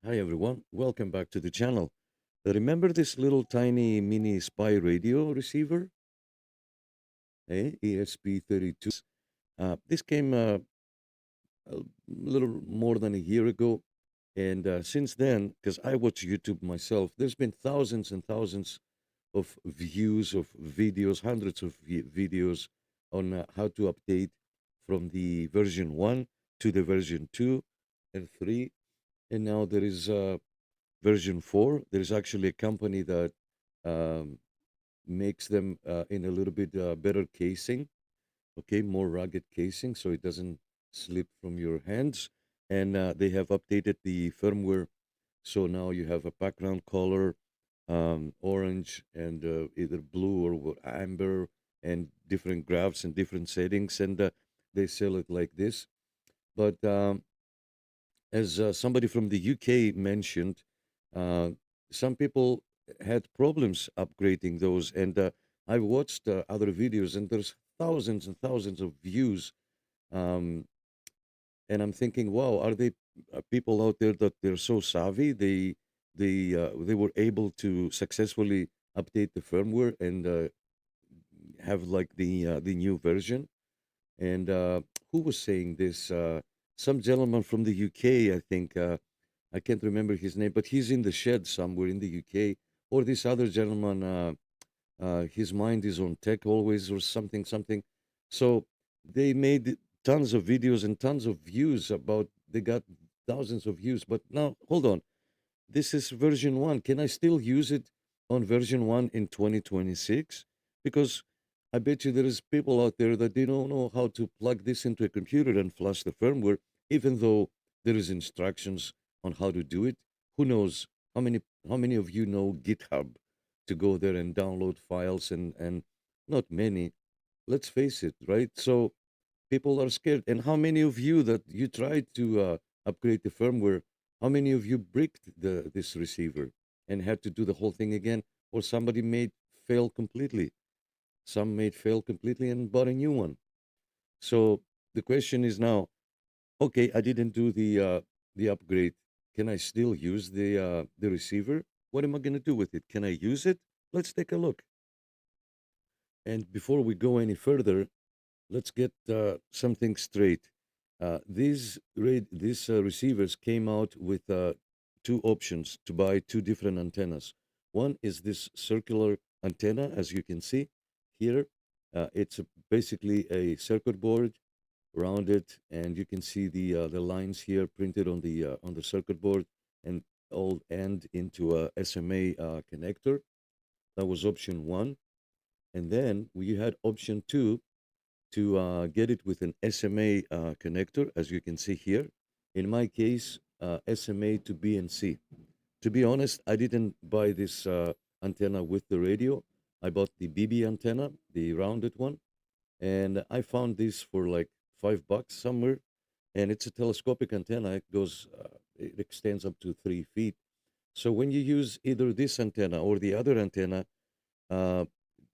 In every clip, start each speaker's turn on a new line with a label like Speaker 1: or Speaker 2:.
Speaker 1: Hi everyone, welcome back to the channel. Remember this little tiny mini spy radio receiver? ESP32. This came a little more than a year ago, and since then, because I watch YouTube myself, there's been thousands and thousands of views of videos, hundreds of videos on how to update from the version 1 to the version 2 and 3. And now there is version 4. There's actually a company that um, makes them in a little bit better casing, okay, more rugged casing, so it doesn't slip from your hands. And they have updated the firmware, so now you have a background color, orange and either blue or amber, and different graphs and different settings, and they sell it like this. But as somebody from the UK mentioned, uh, some people had problems upgrading those, and I watched other videos, and there's thousands and thousands of views, um, and I'm thinking, wow, are they people out there that they're so savvy? They were able to successfully update the firmware and have like the new version. And who was saying this? Some gentleman from the UK, I think. I can't remember his name, but he's in the shed somewhere in the UK. Or this other gentleman, his mind is on tech always, or something, something. So they made tons of videos and tons of views about. They got thousands of views. But now, hold on. This is version 1. Can I still use it on version 1 in 2026? Because I bet you there is people out there that they don't know how to plug this into a computer and flash the firmware, even though there is instructions on how to do it. Who knows how many of you know GitHub to go there and download files, and not many. Let's face it, right? So people are scared. And how many of you that you tried to upgrade the firmware, how many of you bricked this receiver and had to do the whole thing again, or somebody made fail completely? Some made fail completely and bought a new one. So the question is now, okay, I didn't do the upgrade. Can I still use the receiver? What am I going to do with it? Can I use it? Let's take a look. And before we go any further, let's get something straight. These receivers came out with two options to buy two different antennas. One is this circular antenna, as you can see here. Basically a circuit board, rounded, and you can see the lines here printed on the circuit board, and all end into a SMA connector. That was option one. And then we had option two, to get it with an SMA connector, as you can see here. In my case, SMA to BNC. To be honest, I didn't buy this antenna with the radio. I bought the BB antenna, the rounded one, and I found this for like $5 somewhere. And it's a telescopic antenna. It extends up to 3 feet. So when you use either this antenna or the other antenna, uh,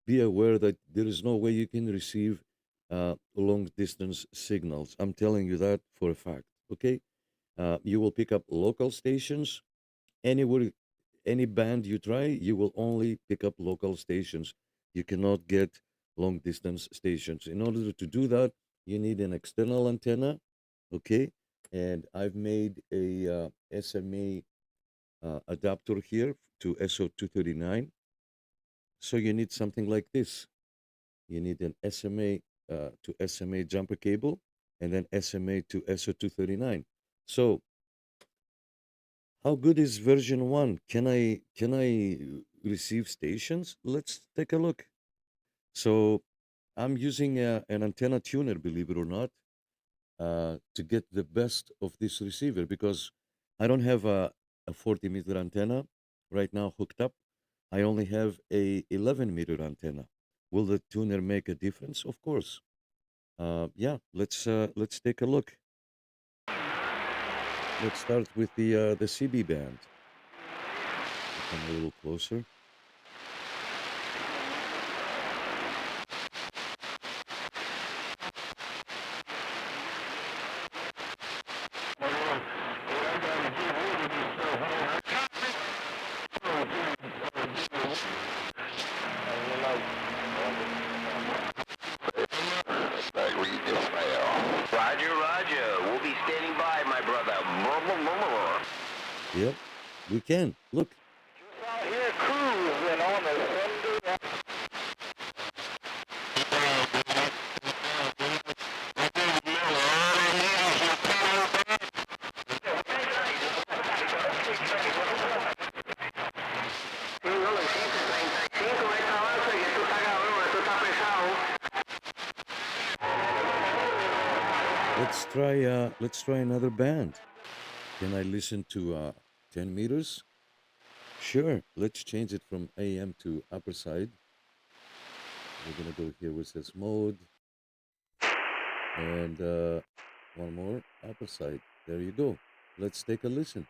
Speaker 1: be aware that there is no way you can receive long distance signals. I'm telling you that for a fact. Okay, you will pick up local stations anywhere, any band you try. You will only pick up local stations. You cannot get long distance stations. In order to do that, you need an external antenna. Okay, and I've made a SMA adapter here to SO239. So you need something like this. You need an SMA to SMA jumper cable, and then SMA to SO239. So how good is version 1? Can I receive stations? Let's take a look. So I'm using an antenna tuner, believe it or not, to get the best of this receiver, because I don't have a 40-meter antenna right now hooked up. I only have a 11-meter antenna. Will the tuner make a difference? Of course. Yeah, let's take a look. Let's start with the CB band. Come a little closer. Yep, we can. Look.
Speaker 2: Just out here cruising on the Sunday.
Speaker 1: Let's try another band. Can I listen to 10 meters? Sure. Let's change it from AM to upper side. We're gonna go here where it says mode, and one more upper side. There you go. Let's take a listen.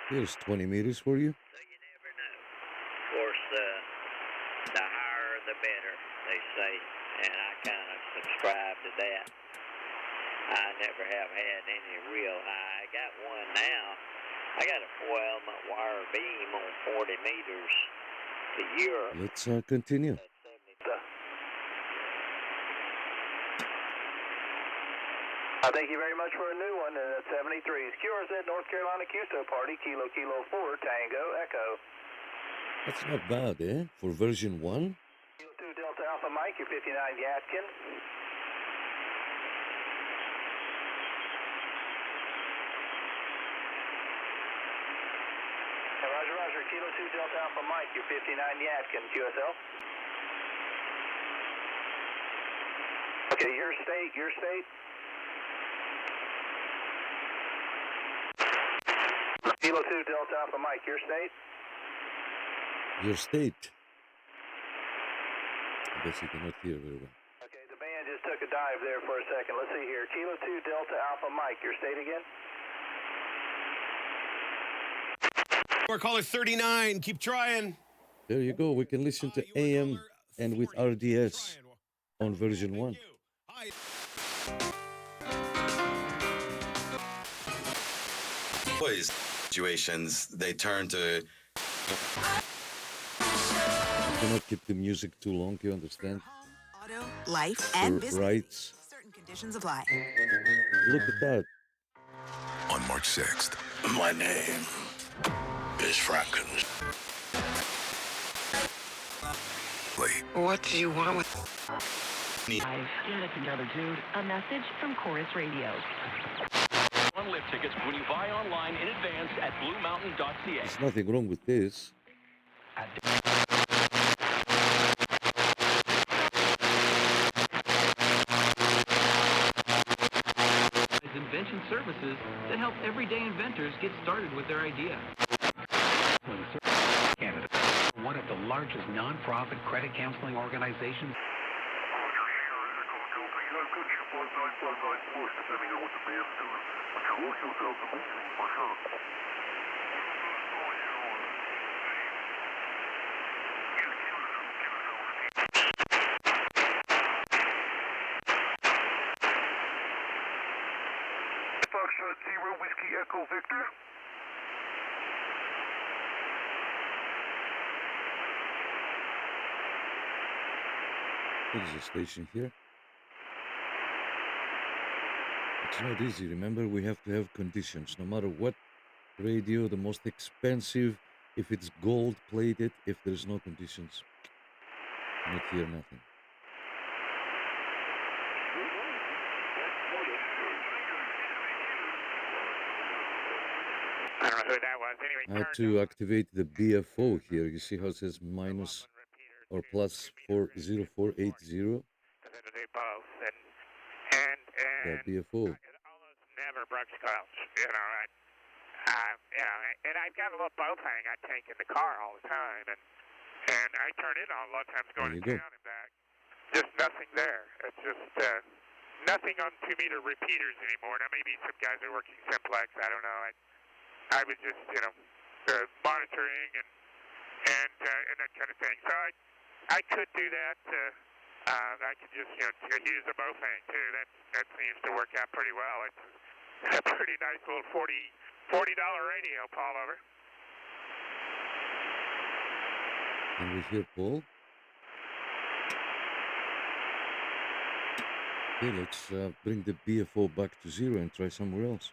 Speaker 1: Here's 20 meters for you.
Speaker 3: So you never know. Of course, the higher the better, they say, and I kind of subscribe to that. I never have had any real high. I got one now. I got a 4-element wire beam on 40 meters to Europe.
Speaker 1: Let's continue.
Speaker 2: Thank you very much for a new one. 73 is QRZ North Carolina QSO Party, Kilo Kilo 4, Tango, Echo.
Speaker 1: That's not bad, eh? For version 1?
Speaker 2: Kilo 2 Delta Alpha Mike, your 59 Yatkin. Roger, Roger. Kilo 2 Delta Alpha Mike, your 59 Yatkin, QSL. Okay, your state. Kilo 2 Delta Alpha Mike, your state?
Speaker 1: Your state. I guess you cannot hear very well.
Speaker 2: Okay, the band just took a dive there for a second. Let's see here. Kilo 2 Delta Alpha Mike, your state again?
Speaker 4: We're caller 39. Keep trying.
Speaker 1: There you go. We can listen to AM and with RDS on version 1.
Speaker 5: Always situations they turn to.
Speaker 1: You cannot keep the music too long, you understand?
Speaker 6: Auto, life, and business.
Speaker 1: Rights.
Speaker 6: Certain conditions apply.
Speaker 1: Look at that.
Speaker 7: On March 6th.
Speaker 8: My name is Franken.
Speaker 6: What do you want with...
Speaker 9: Get it together, dude. A message from Chorus Radio.
Speaker 10: One lift tickets when you buy online in advance at BlueMountain.ca.
Speaker 1: There's nothing wrong with this.
Speaker 11: Invention services that help everyday inventors get started with their idea. Canada, one of the largest non-profit credit counseling organizations.
Speaker 2: Foxtrot 0 Whiskey Echo Victor.
Speaker 1: There's a station here. It's not easy. Remember, we have to have conditions. No matter what radio, the most expensive, if it's gold plated, if there's no conditions, not hear nothing.
Speaker 2: I don't know who that was. Anyway,
Speaker 1: I had to activate the BFO here. You see how it says minus or plus 40480? The BFO.
Speaker 2: It almost never breaks coils, you know. And I've got a little bow thing I take in the car all the time, and I turn it on a lot of times going to town and back. Just nothing there. It's just nothing on 2-meter repeaters anymore. Now maybe some guys are working simplex. I don't know. I was just monitoring and that kind of thing. So I could do that. I could just use a Bofang too. That seems to work out pretty well. a pretty nice little $40 radio, Paul, over.
Speaker 1: Can we hear Paul? Okay, let's bring the BFO back to 0 and try somewhere else.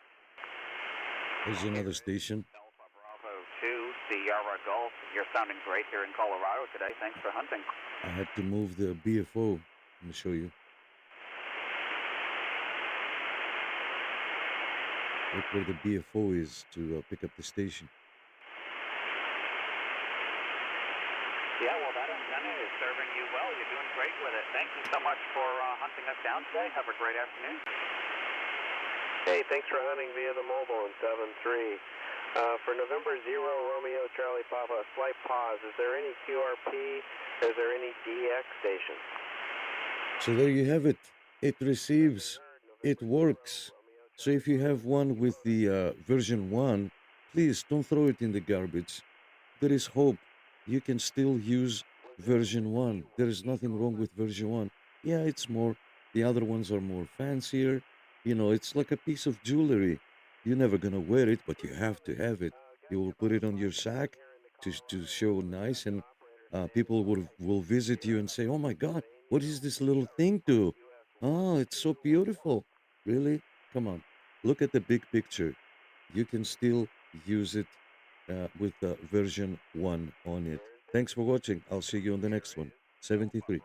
Speaker 1: There's another station.
Speaker 12: Alpha Bravo 2, Sierra Golf. You're sounding great here in Colorado today. Thanks for hunting.
Speaker 1: I had to move the BFO. Let me show you. Look where the BFO is to pick up the station.
Speaker 12: Yeah, well, that antenna is serving you well. You're doing great with it. Thank you so much for hunting us down today. Have a great afternoon.
Speaker 13: Hey, thanks for hunting via the mobile in 7-3. For November 0, Romeo, Charlie, Papa, slight pause. Is there any QRP? Is there any DX station?
Speaker 1: So there you have it. It receives. It works. So if you have one with the version 1, please don't throw it in the garbage. There is hope. You can still use version 1. There is nothing wrong with version 1. Yeah, it's more, the other ones are more fancier. You know, it's like a piece of jewelry. You're never going to wear it, but you have to have it. You will put it on your sack to show nice, and people will visit you and say, oh my God, what is this little thing do? Oh, it's so beautiful. Really? Come on. Look at the big picture. You can still use it with version 1 on it. Thanks for watching. I'll see you on the next one. 73.